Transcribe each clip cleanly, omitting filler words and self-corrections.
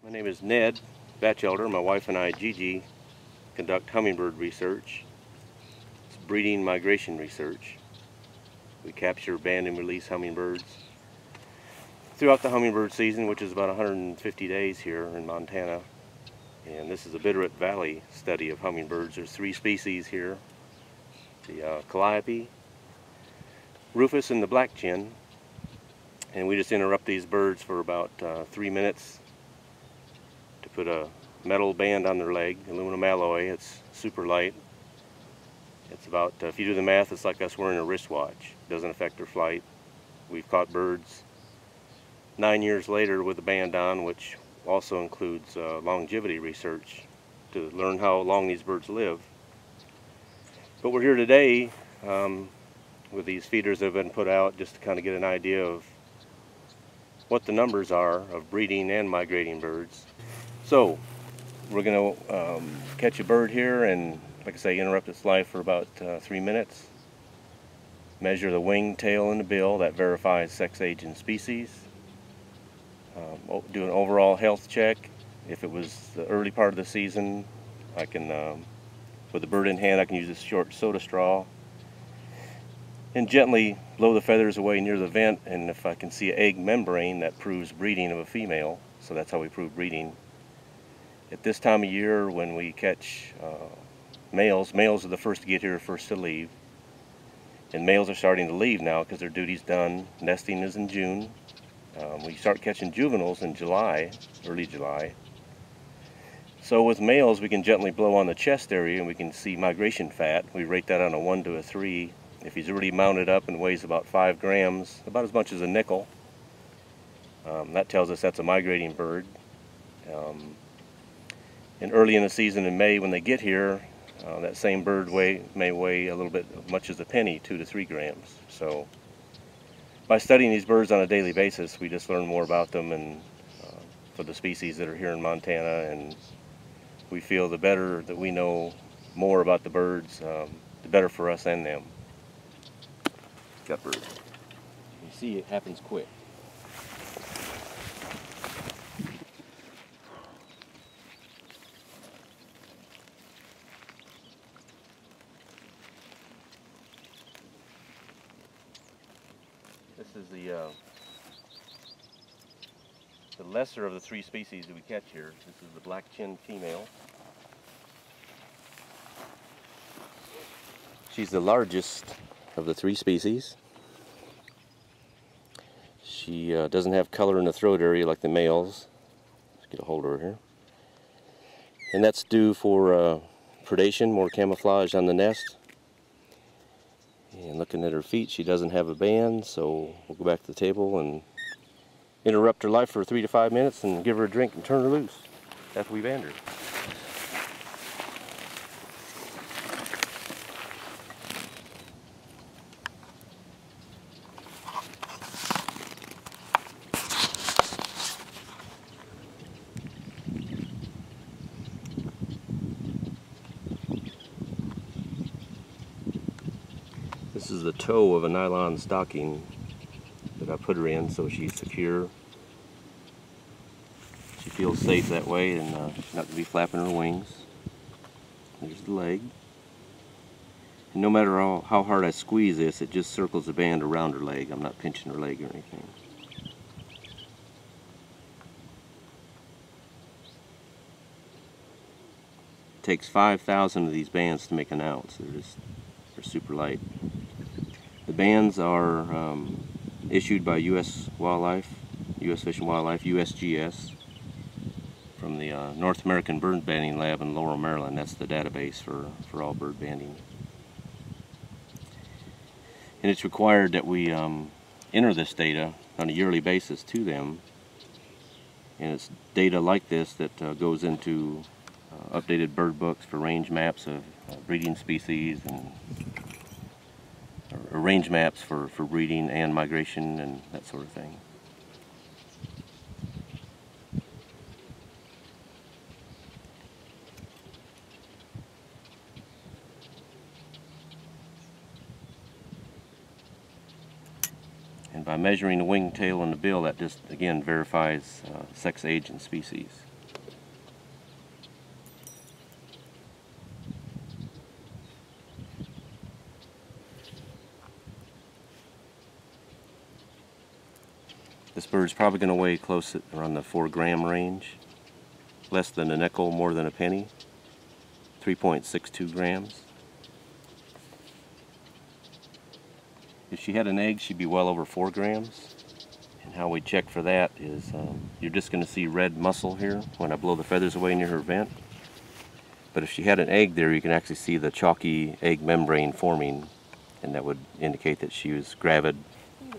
My name is Ned Batchelder. My wife and I, Gigi, conduct hummingbird research. It's breeding migration research. We capture, band, and release hummingbirds throughout the hummingbird season, which is about 150 days here in Montana. And this is a Bitterroot Valley study of hummingbirds. There's 3 species here: the calliope, rufous, and the BlackChined. And we just interrupt these birds for about 3 minutes to put a metal band on their leg, aluminum alloy. It's super light. It's about, if you do the math, it's like us wearing a wristwatch. It doesn't affect their flight. We've caught birds 9 years later with the band on, which also includes longevity research to learn how long these birds live. But we're here today with these feeders that have been put out just to kind of get an idea of what the numbers are of breeding and migrating birds. So we're going to catch a bird here and, like I say, interrupt its life for about 3 minutes. Measure the wing, tail, and the bill. That verifies sex, age, and species. Do an overall health check. If it was the early part of the season, I can, with the bird in hand, I can use this short soda straw and gently blow the feathers away near the vent, and if I can see an egg membrane, that proves breeding of a female. So that's how we prove breeding. At this time of year, when we catch males are the first to get here, first to leave. And males are starting to leave now because their duty's done. Nesting is in June. We start catching juveniles in July, early July. So with males, we can gently blow on the chest area and we can see migration fat. We rate that on a 1 to a 3. If he's already mounted up and weighs about 5 grams, about as much as a nickel, that tells us that's a migrating bird. And early in the season in May, when they get here, that same bird may weigh a little bit, as much as a penny, 2 to 3 grams. So by studying these birds on a daily basis, we just learn more about them and for the species that are here in Montana. And we feel the better that we know more about the birds, the better for us and them. Got bird. You see, it happens quick. This is the lesser of the 3 species that we catch here. This is the BlackChined female. She's the largest of the 3 species. She doesn't have color in the throat area like the males. Let's get a hold of her here. And that's due for predation, more camouflage on the nest. And looking at her feet, she doesn't have a band, so we'll go back to the table and interrupt her life for 3 to 5 minutes and give her a drink and turn her loose after we band her. This is the toe of a nylon stocking that I put her in so she's secure. She feels safe that way and she's not going to be flapping her wings. There's the leg. And no matter how hard I squeeze this, it just circles the band around her leg. I'm not pinching her leg or anything. It takes 5,000 of these bands to make an ounce. They're super light. The bands are issued by U.S. Fish and Wildlife, USGS, from the North American Bird Banding Lab in Laurel, Maryland. That's the database for all bird banding. And it's required that we enter this data on a yearly basis to them. And it's data like this that goes into updated bird books for range maps of breeding species and range maps for breeding and migration and that sort of thing. And by measuring the wing, tail, and the bill, that just again verifies sex, age, and species. This bird's probably going to weigh close at around the 4-gram range. Less than a nickel, more than a penny. 3.62 grams. If she had an egg, she'd be well over 4 grams. And how we check for that is you're just going to see red muscle here when I blow the feathers away near her vent. But if she had an egg there, you can actually see the chalky egg membrane forming, and that would indicate that she was gravid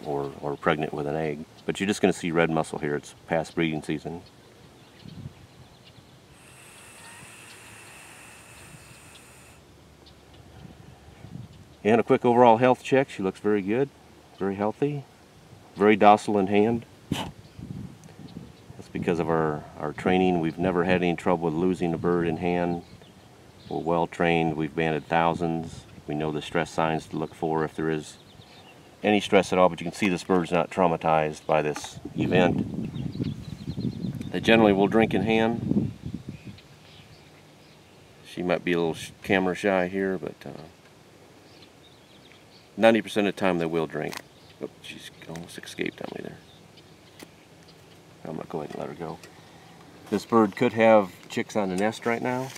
or pregnant with an egg. But you're just going to see red muscle here. It's past breeding season. And a quick overall health check. She looks very good, very healthy, very docile in hand. That's because of our training. We've never had any trouble with losing a bird in hand. We're well trained. We've banded thousands. We know the stress signs to look for if there is any stress at all, but you can see this bird's not traumatized by this event. They generally will drink in hand. She might be a little camera shy here, but 90% of the time they will drink. Oh, she's almost escaped on me there. I'm going to go ahead and let her go. This bird could have chicks on the nest right now.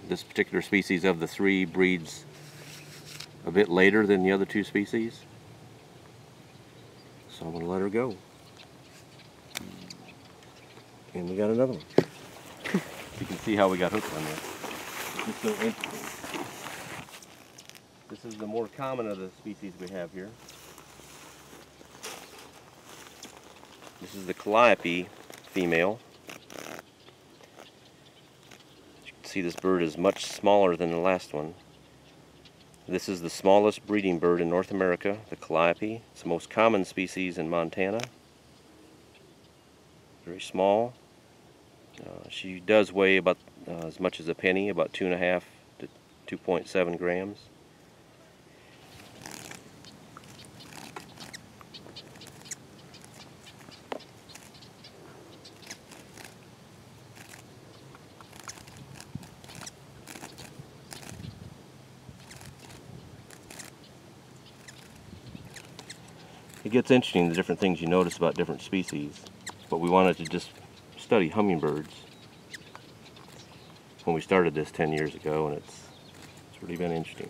This particular species of the 3 breeds a bit later than the other 2 species. So I'm going to let her go. And we got another one. You can see how we got hooked on this. It's so interesting. This is the more common of the species we have here. This is the calliope female. See, this bird is much smaller than the last one. This is the smallest breeding bird in North America, the calliope. It's the most common species in Montana. Very small. She does weigh about as much as a penny, about 2.5 to 2.7 grams. It gets interesting, the different things you notice about different species, but we wanted to just study hummingbirds when we started this 10 years ago, and it's really been interesting.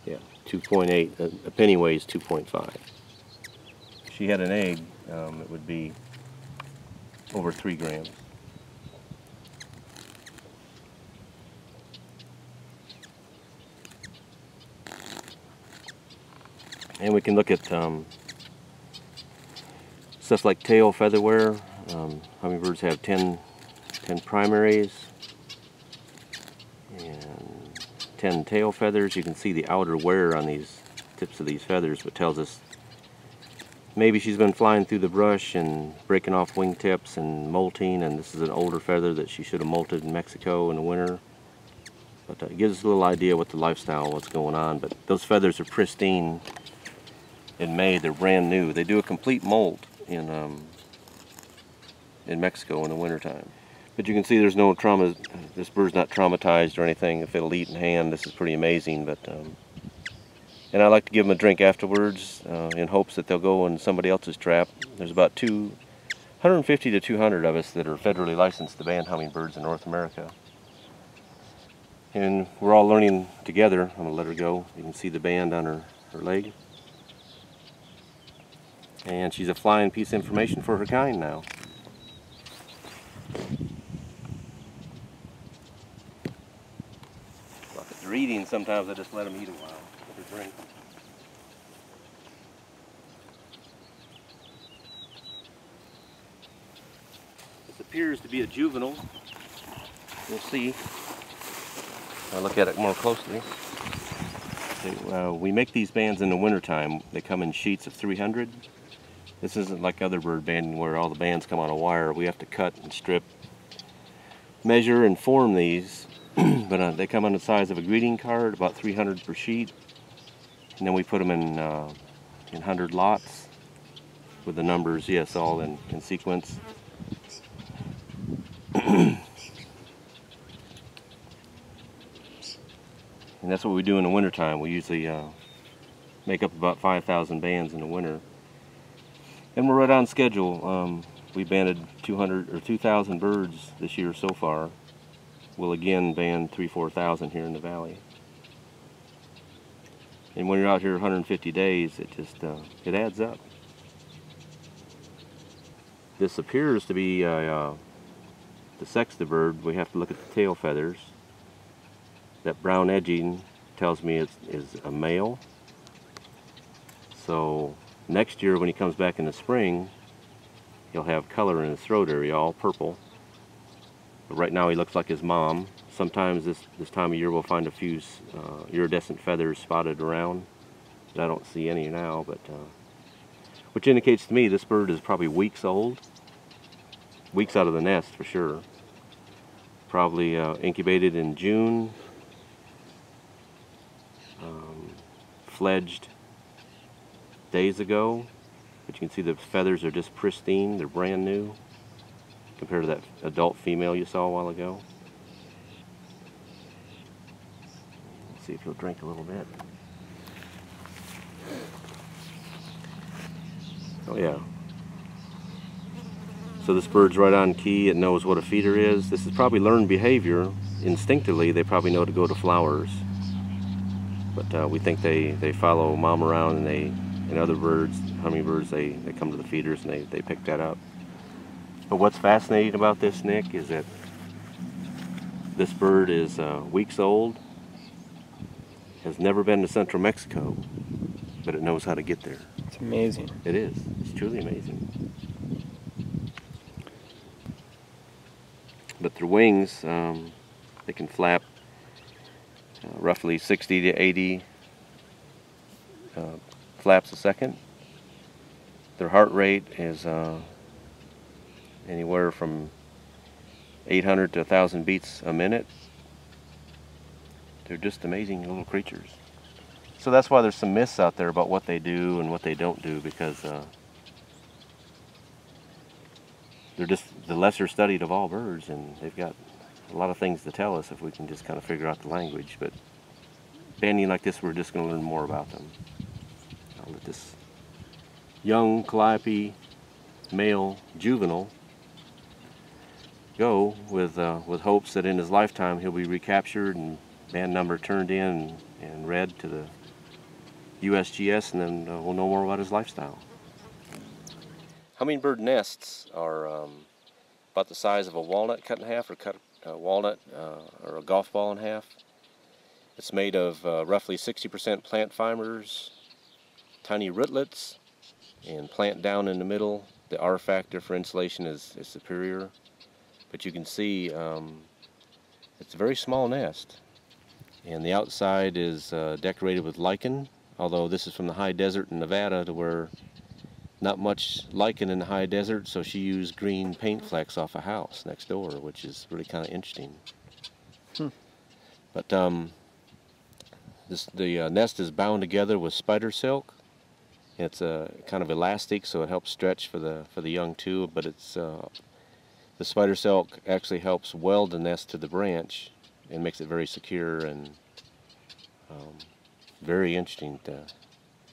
Yeah, 2.8, a penny weighs 2.5. If she had an egg, it would be over 3 grams. And we can look at stuff like tail feather wear. Hummingbirds have 10 primaries and 10 tail feathers. You can see the outer wear on these tips of these feathers, which tells us maybe she's been flying through the brush and breaking off wingtips and molting, and this is an older feather that she should have molted in Mexico in the winter. But it gives us a little idea what the lifestyle, what's going on. But those feathers are pristine. In May, they're brand new. They do a complete molt in Mexico in the wintertime. But you can see there's no trauma. This bird's not traumatized or anything. If it'll eat in hand, this is pretty amazing. But and I like to give them a drink afterwards in hopes that they'll go in somebody else's trap. There's about 150 to 200 of us that are federally licensed to ban hummingbirds in North America. And we're all learning together. I'm going to let her go. You can see the band on her leg. And she's a flying piece of information for her kind now. Well, if they're eating, sometimes I just let them eat a while. Let her drink. This appears to be a juvenile. We'll see. I'll look at it more closely. We make these bands in the wintertime. They come in sheets of 300. This isn't like other bird banding where all the bands come on a wire. We have to cut and strip, measure and form these. But they come on the size of a greeting card, about 300 per sheet. And then we put them in 100 lots with the numbers, yes, all in sequence. And that's what we do in the wintertime. We usually make up about 5,000 bands in the winter. And we're right on schedule. We banded 200 or 2,000 birds this year so far. We'll again band 3,000–4,000 here in the valley. And when you're out here 150 days, it just it adds up. This appears to be the sex of the bird. We have to look at the tail feathers. That brown edging tells me it is a male. So next year when he comes back in the spring, he'll have color in his throat area, all purple. But right now he looks like his mom. Sometimes this time of year we'll find a few iridescent feathers spotted around. But I don't see any now, but which indicates to me this bird is probably weeks old. Weeks out of the nest for sure. Probably incubated in June. Fledged days ago, but you can see the feathers are just pristine. They're brand new compared to that adult female you saw a while ago. Let's see if he'll drink a little bit. Oh yeah. So this bird's right on key. It knows what a feeder is. This is probably learned behavior. Instinctively, they probably know to go to flowers. But we think they follow mom around, and other birds, hummingbirds, they come to the feeders and they pick that up. But what's fascinating about this, Nick, is that this bird is weeks old, has never been to central Mexico, but it knows how to get there. It's amazing. It is. It's truly amazing. But their wings, they can flap roughly 60 to 80 flaps a second. Their heart rate is anywhere from 800 to 1,000 beats a minute. They're just amazing little creatures. So that's why there's some myths out there about what they do and what they don't do, because they're just the lesser studied of all birds, and they've got a lot of things to tell us if we can just kind of figure out the language. But banding like this, we're just going to learn more about them. I'll let this young calliope male juvenile go with hopes that in his lifetime he'll be recaptured and band number turned in and read to the USGS, and then we'll know more about his lifestyle. Hummingbird nests are about the size of a walnut cut in half, or cut a walnut or a golf ball in half. It's made of roughly 60% plant fibers, tiny rootlets, and plant down in the middle. The R factor for insulation is superior, but you can see it's a very small nest, and the outside is decorated with lichen, although this is from the high desert in Nevada, to where not much lichen in the high desert, so she used green paint flecks off a house next door, which is really kind of interesting. But the nest is bound together with spider silk. It's kind of elastic, so it helps stretch for the young too. But it's the spider silk actually helps weld the nest to the branch and makes it very secure and very interesting.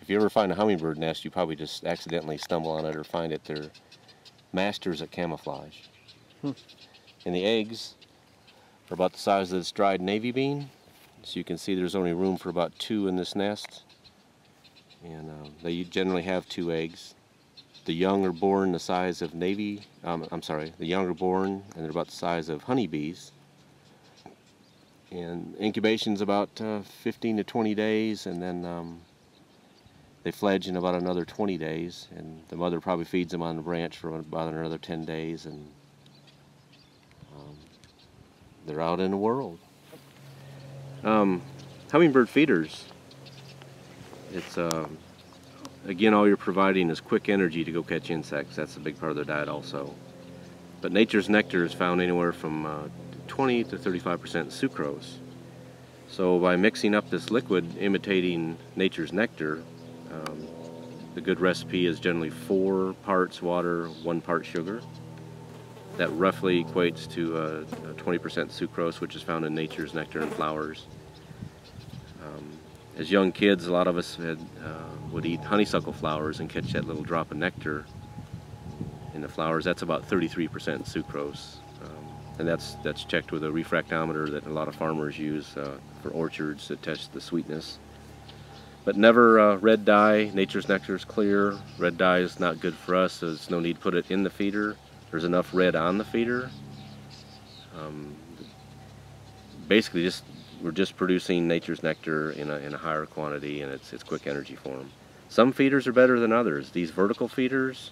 If you ever find a hummingbird nest, you probably just accidentally stumble on it or find it. They're masters at camouflage. And the eggs are about the size of this dried navy bean. So you can see there's only room for about 2 in this nest. And they generally have 2 eggs. The young are born the size of the young are born and they're about the size of honeybees. And incubation's about 15 to 20 days, and then they fledge in about another 20 days, and the mother probably feeds them on the branch for about another 10 days, and they're out in the world. Hummingbird feeders, it's again, all you're providing is quick energy to go catch insects. That's a big part of their diet also. But nature's nectar is found anywhere from 20 to 35% sucrose. So by mixing up this liquid imitating nature's nectar, the good recipe is generally 4 parts water, 1 part sugar. That roughly equates to 20% sucrose, which is found in nature's nectar and flowers. As young kids, a lot of us would eat honeysuckle flowers and catch that little drop of nectar in the flowers. That's about 33% sucrose, and that's checked with a refractometer that a lot of farmers use for orchards to test the sweetness. But never red dye. Nature's nectar is clear. Red dye is not good for us, so there's no need to put it in the feeder. There's enough red on the feeder. Basically, we're just producing nature's nectar in a higher quantity, and it's quick energy for them. Some feeders are better than others. These vertical feeders,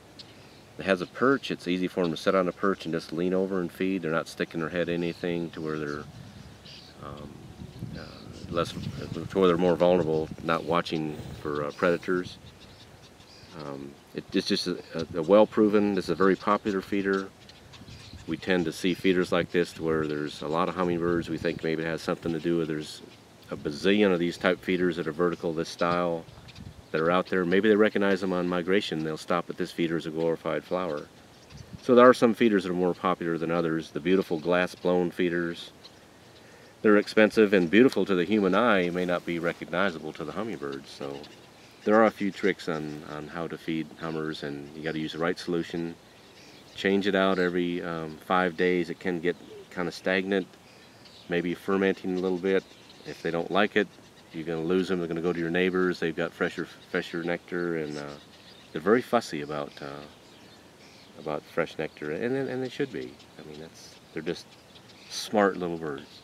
it has a perch. It's easy for them to sit on a perch and just lean over and feed. They're not sticking their head in anything to where they're they're more vulnerable, not watching for predators. It's just a well-proven. This is a very popular feeder. We tend to see feeders like this where there's a lot of hummingbirds. We think maybe it has something to do with there's a bazillion of these type feeders that are vertical, this style, that are out there. Maybe they recognize them on migration. They'll stop at this feeder as a glorified flower. So there are some feeders that are more popular than others. The beautiful glass-blown feeders, they're expensive and beautiful to the human eye, may not be recognizable to the hummingbirds. So there are a few tricks on how to feed hummers, and you got to use the right solution. Change it out every 5 days. It can get kind of stagnant, maybe fermenting a little bit. If they don't like it, you're going to lose them. They're going to go to your neighbors. They've got fresher nectar, and they're very fussy about fresh nectar, and they should be. I mean, they're just smart little birds.